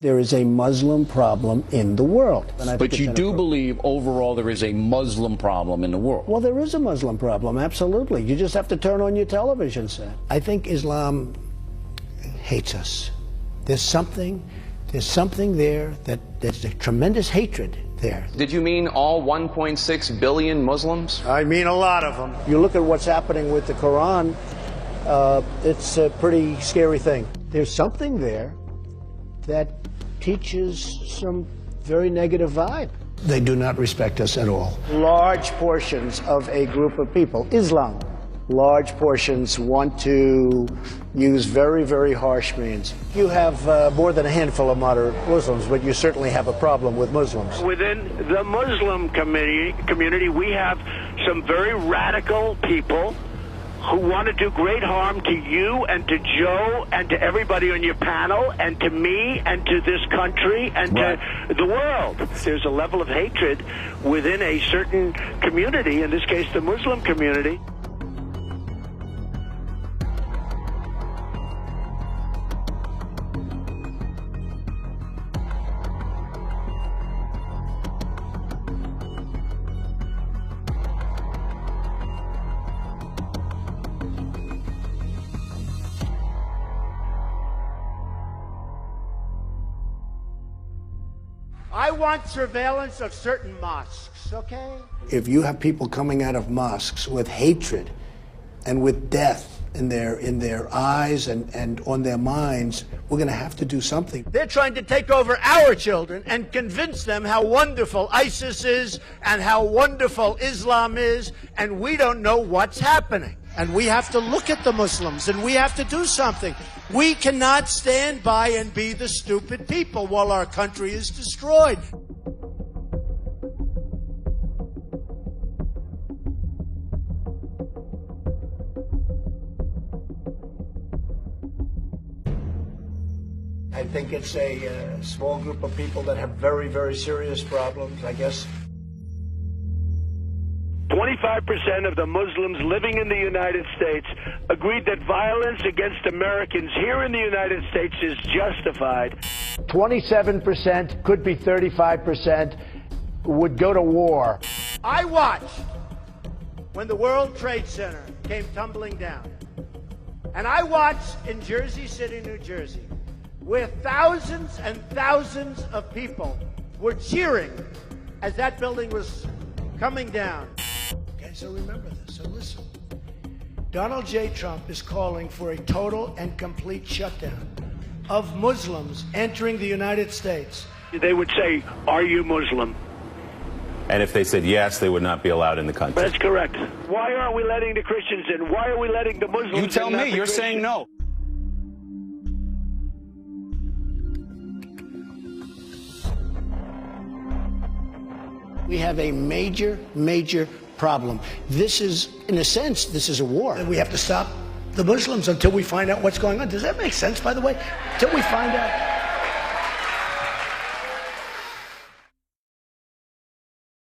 There is a Muslim problem in the world. But you do believe overall there is a Muslim problem in the world? Well, there is a Muslim problem, absolutely. You just have to turn on your television set. I think Islam hates us. There's something there that there's a tremendous hatred there. Did you mean all 1.6 billion Muslims? I mean a lot of them. You look at what's happening with the Quran, it's a pretty scary thing. There's something there that teaches some very negative vibe. They do not respect us at all. Large portions of a group of people, Islam, large portions want to use very, very harsh means. You have more than a handful of moderate Muslims, but you certainly have a problem with Muslims. Within the Muslim community, we have some very radical people who want to do great harm to you and to Joe and to everybody on your panel and to me and to this country and to the world. There's a level of hatred within a certain community, in this case the Muslim community. I want surveillance of certain mosques, okay? If you have people coming out of mosques with hatred and with death in their eyes and on their minds, we're going to have to do something. They're trying to take over our children and convince them how wonderful ISIS is and how wonderful Islam is, and we don't know what's happening. And we have to look at the Muslims, and we have to do something. We cannot stand by and be the stupid people while our country is destroyed. I think it's a small group of people that have very, very serious problems, I guess. 25% of the Muslims living in the United States agreed that violence against Americans here in the United States is justified. 27%, could be 35%, would go to war. I watched when the World Trade Center came tumbling down. And I watched in Jersey City, New Jersey, where thousands and thousands of people were cheering as that building was coming down. Okay, so remember this. So listen. Donald J. Trump is calling for a total and complete shutdown of Muslims entering the United States. They would say, "Are you Muslim?" And if they said yes, they would not be allowed in the country. That's correct. Why aren't we letting the Christians in? Why are we letting the Muslims in? You tell me. You're saying no. We have a major, major problem. This is, in a sense, this is a war. And we have to stop the Muslims until we find out what's going on. Does that make sense, by the way? Until we find out.